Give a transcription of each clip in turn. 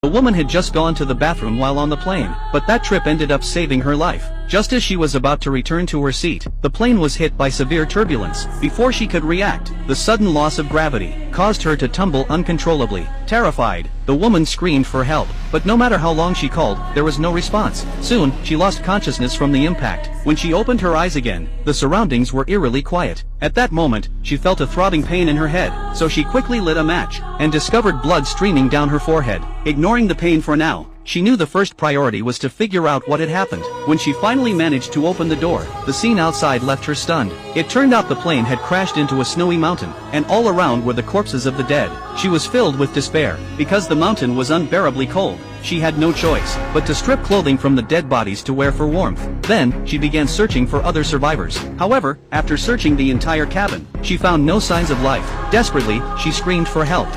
The woman had just gone to the bathroom while on the plane, but that trip ended up saving her life. Just as she was about to return to her seat, the plane was hit by severe turbulence. Before she could react, the sudden loss of gravity caused her to tumble uncontrollably. Terrified, the woman screamed for help, but no matter how long she called, there was no response. Soon, she lost consciousness from the impact. When she opened her eyes again, the surroundings were eerily quiet. At that moment, she felt a throbbing pain in her head, so she quickly lit a match, and discovered blood streaming down her forehead. Ignoring the pain for now, she knew the first priority was to figure out what had happened. When she finally managed to open the door, the scene outside left her stunned. It turned out the plane had crashed into a snowy mountain, and all around were the corpses of the dead. She was filled with despair. Because the mountain was unbearably cold, she had no choice but to strip clothing from the dead bodies to wear for warmth. Then, she began searching for other survivors. However, after searching the entire cabin, she found no signs of life. Desperately, she screamed for help.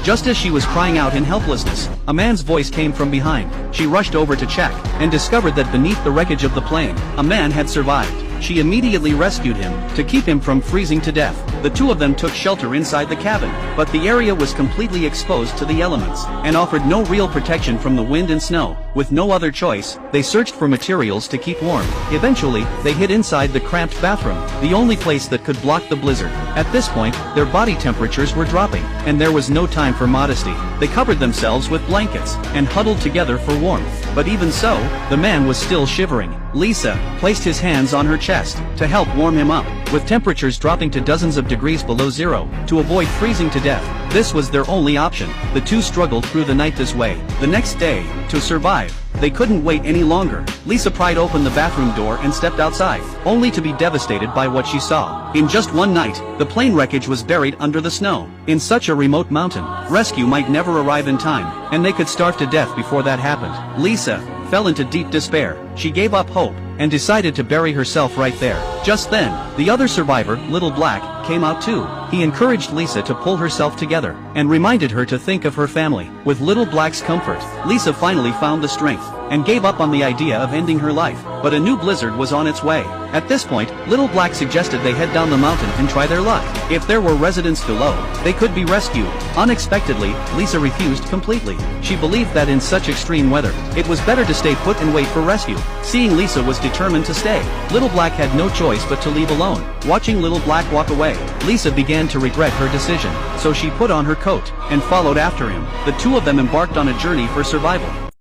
Just as she was crying out in helplessness, a man's voice came from behind. She rushed over to check, and discovered that beneath the wreckage of the plane, a man had survived. She immediately rescued him, to keep him from freezing to death. The two of them took shelter inside the cabin, but the area was completely exposed to the elements, and offered no real protection from the wind and snow. With no other choice, they searched for materials to keep warm. Eventually, they hid inside the cramped bathroom, the only place that could block the blizzard. At this point, their body temperatures were dropping, and there was no time for modesty. They covered themselves with blankets, and huddled together for warmth. But even so, the man was still shivering. Lisa placed his hands on her chest to help warm him up. With temperatures dropping to dozens of degrees below zero, to avoid freezing to death, this was their only option. The two struggled through the night this way. The next day, to survive, they couldn't wait any longer. Lisa pried open the bathroom door and stepped outside, only to be devastated by what she saw. In just one night, the plane wreckage was buried under the snow. In such a remote mountain, rescue might never arrive in time, and they could starve to death before that happened. Lisa fell into deep despair. She gave up hope, and decided to bury herself right there. Just then, the other survivor, Little Black, came out too. He encouraged Lisa to pull herself together, and reminded her to think of her family. With Little Black's comfort, Lisa finally found the strength, and gave up on the idea of ending her life. But a new blizzard was on its way. At this point, Little Black suggested they head down the mountain and try their luck. If there were residents below, they could be rescued. Unexpectedly, Lisa refused completely. She believed that in such extreme weather, it was better to stay put and wait for rescue. Seeing Lisa was determined to stay, Little Black had no choice but to leave alone. Watching Little Black walk away, Lisa began to regret her decision, so she put on her coat, and followed after him. The two of them embarked on a journey for survival.